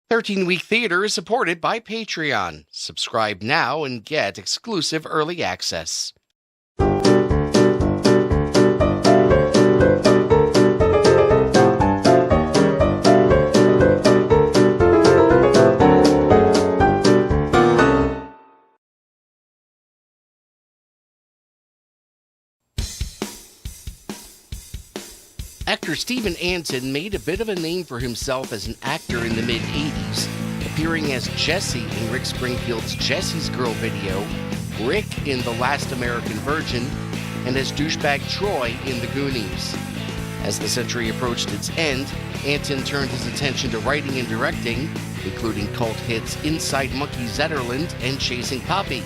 13-Week Theater is supported by Patreon. Subscribe now and get exclusive early access. Actor Stephen Anton made a bit of a name for himself as an actor in the mid-'80s, appearing as Jesse in Rick Springfield's Jesse's Girl video, Rick in The Last American Virgin, and as douchebag Troy in The Goonies. As the century approached its end, Anton turned his attention to writing and directing, including cult hits Inside Monkey Zetterland and Chasing Poppy.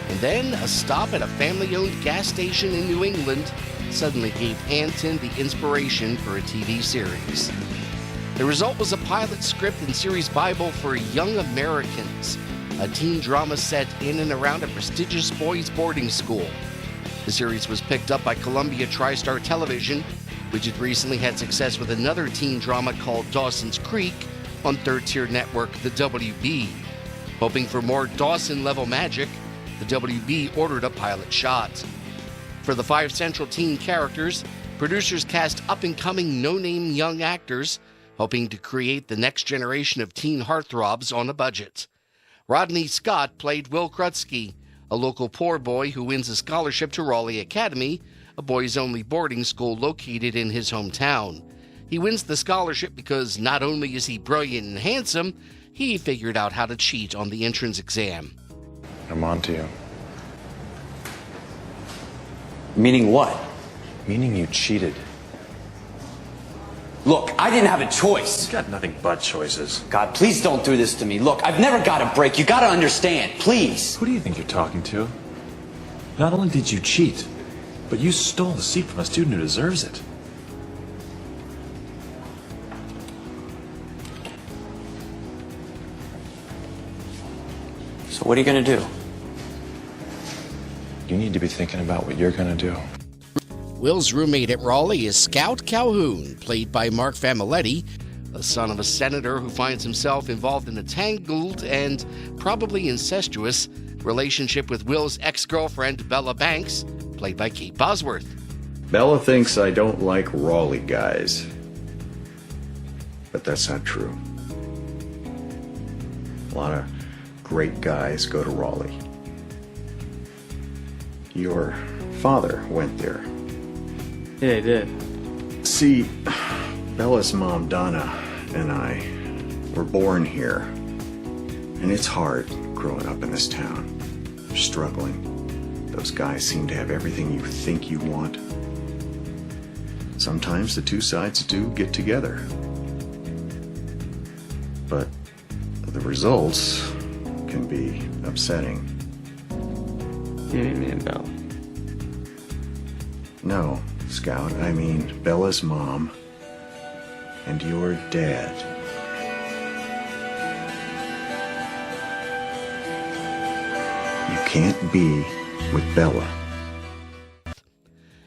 And then a stop at a family-owned gas station in New England suddenly gave Anton the inspiration for a TV series. The result was a pilot script and series bible for Young Americans, a teen drama set in and around a prestigious boys' boarding school. The series was picked up by Columbia TriStar Television, which had recently had success with another teen drama called Dawson's Creek on third-tier network The WB. Hoping for more Dawson-level magic, the WB ordered a pilot shot. For the 5 central teen characters, producers cast up-and-coming no-name young actors, hoping to create the next generation of teen heartthrobs on a budget. Rodney Scott played Will Krutsky, a local poor boy who wins a scholarship to Raleigh Academy, a boys-only boarding school located in his hometown. He wins the scholarship because not only is he brilliant and handsome, he figured out how to cheat on the entrance exam. I'm on to you. Meaning what? Meaning you cheated. Look, I didn't have a choice. You got nothing but choices. God, please don't do this to me. Look, I've never got a break. You gotta understand, please. Who do you think you're talking to? Not only did you cheat, but you stole the seat from a student who deserves it. So what are you gonna do? You need to be thinking about what you're gonna do. Will's roommate at Raleigh is Scout Calhoun, played by Mark Familetti, the son of a senator who finds himself involved in a tangled and probably incestuous relationship with Will's ex-girlfriend, Bella Banks, played by Kate Bosworth. Bella thinks I don't like Raleigh guys. But that's not true. A lot of great guys go to Raleigh. Your father went there. Yeah, he did. See, Bella's mom, Donna, and I were born here. And it's hard growing up in this town. You're struggling. Those guys seem to have everything you think you want. Sometimes the two sides do get together. But the results can be upsetting. You mean me and Bella? No, Scout, I mean Bella's mom and your dad. You can't be with Bella.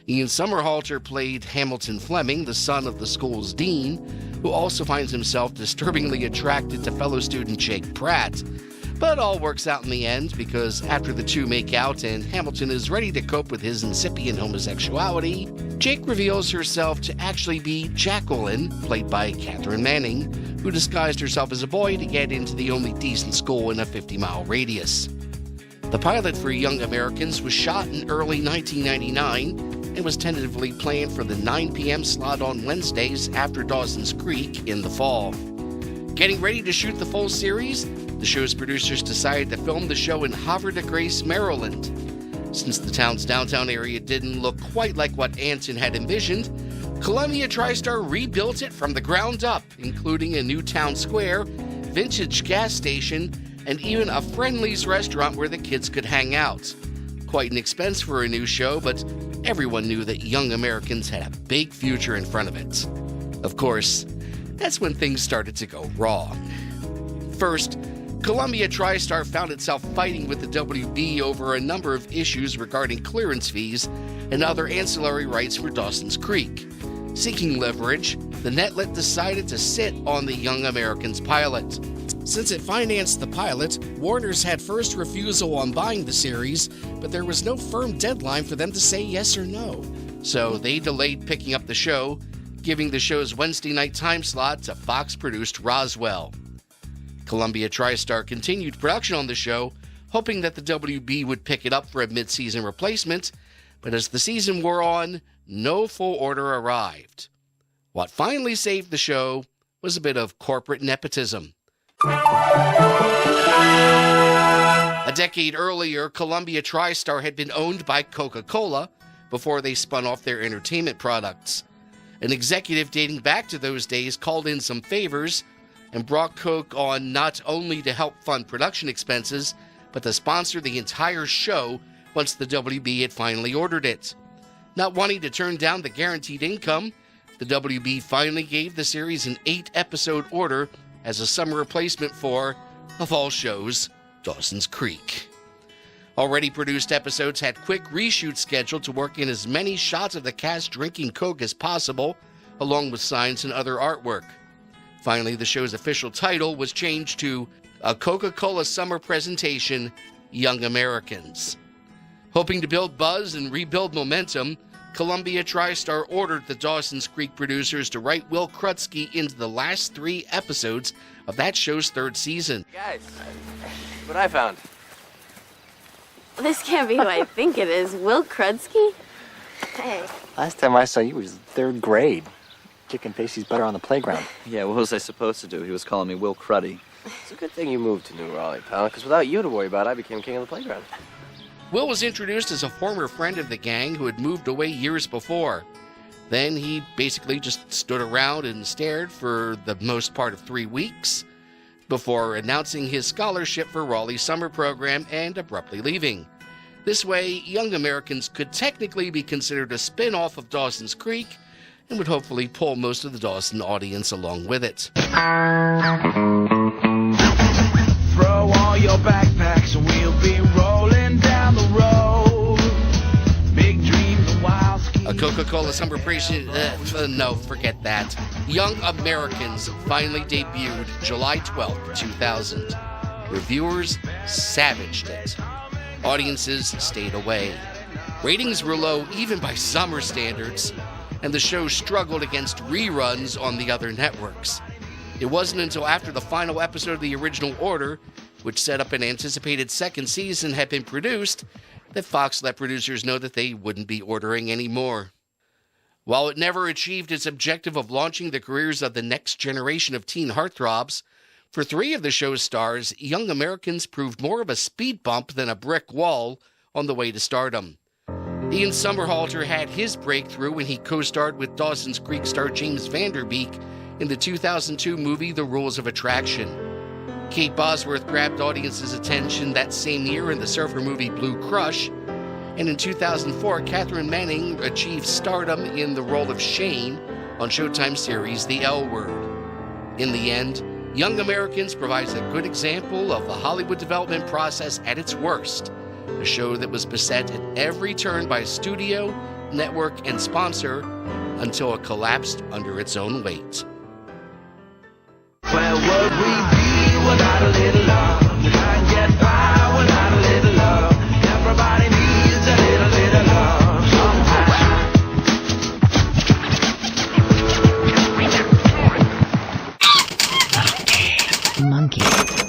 Ian Somerhalder played Hamilton Fleming, the son of the school's dean, who also finds himself disturbingly attracted to fellow student Jake Pratt. But all works out in the end because after the two make out and Hamilton is ready to cope with his incipient homosexuality, Jake reveals herself to actually be Jacqueline, played by Catherine Manning, who disguised herself as a boy to get into the only decent school in a 50-mile radius. The pilot for Young Americans was shot in early 1999 and was tentatively planned for the 9 p.m. slot on Wednesdays after Dawson's Creek in the fall. Getting ready to shoot the full series, the show's producers decided to film the show in Havre de Grace, Maryland. Since the town's downtown area didn't look quite like what Anton had envisioned, Columbia TriStar rebuilt it from the ground up, including a new town square, vintage gas station, and even a Friendly's restaurant where the kids could hang out. Quite an expense for a new show, but everyone knew that Young Americans had a big future in front of it. Of course, that's when things started to go wrong. First, Columbia TriStar found itself fighting with the WB over a number of issues regarding clearance fees and other ancillary rights for Dawson's Creek. Seeking leverage, the netlet decided to sit on the Young Americans pilot. Since it financed the pilot, Warner's had first refusal on buying the series, but there was no firm deadline for them to say yes or no. So they delayed picking up the show, giving the show's Wednesday night time slot to Fox-produced Roswell. Columbia TriStar continued production on the show, hoping that the WB would pick it up for a mid-season replacement, but as the season wore on, no full order arrived. What finally saved the show was a bit of corporate nepotism. A decade earlier, Columbia TriStar had been owned by Coca-Cola before they spun off their entertainment products. An executive dating back to those days called in some favors and brought Coke on not only to help fund production expenses, but to sponsor the entire show once the WB had finally ordered it. Not wanting to turn down the guaranteed income, the WB finally gave the series an 8-episode order as a summer replacement for, of all shows, Dawson's Creek. Already produced episodes had quick reshoots scheduled to work in as many shots of the cast drinking Coke as possible, along with signs and other artwork. Finally, the show's official title was changed to A Coca-Cola Summer Presentation, Young Americans. Hoping to build buzz and rebuild momentum, Columbia TriStar ordered the Dawson's Creek producers to write Will Krutsky into the last 3 episodes of that show's 3rd season. Guys, what I found. This can't be who I think it is. Will Krutsky? Hey. Last time I saw you was 3rd grade. Kicking Pacey's butter on the playground. Yeah, what was I supposed to do? He was calling me Will Cruddy. It's a good thing you moved to New Raleigh, pal, because without you to worry about, I became king of the playground. Will was introduced as a former friend of the gang who had moved away years before. Then he basically just stood around and stared for the most part of 3 weeks before announcing his scholarship for Raleigh's summer program and abruptly leaving. This way, Young Americans could technically be considered a spin-off of Dawson's Creek and would hopefully pull most of the Dawson audience along with it. Throw all your backpacks and we'll be rolling down the road. Big dreams and wild schemes. A Coca-Cola summer presentation, no, forget that. Young Americans finally debuted July 12th, 2000. Reviewers savaged it. Audiences stayed away. Ratings were low even by summer standards, and the show struggled against reruns on the other networks. It wasn't until after the final episode of the original order, which set up an anticipated 2nd season, had been produced, that Fox let producers know that they wouldn't be ordering anymore. While it never achieved its objective of launching the careers of the next generation of teen heartthrobs, for 3 of the show's stars, Young Americans proved more of a speed bump than a brick wall on the way to stardom. Ian Somerhalder had his breakthrough when he co-starred with Dawson's Creek star James Van Der Beek in the 2002 movie The Rules of Attraction. Kate Bosworth grabbed audiences' attention that same year in the surfer movie Blue Crush, and in 2004, Catherine Manning achieved stardom in the role of Shane on Showtime series The L Word. In the end, Young Americans provides a good example of the Hollywood development process at its worst, a show that was beset at every turn by studio, network, and sponsor until it collapsed under its own weight. Where would we be without a little love? We can't get by without a little love. Everybody needs a little love sometime. Monkey.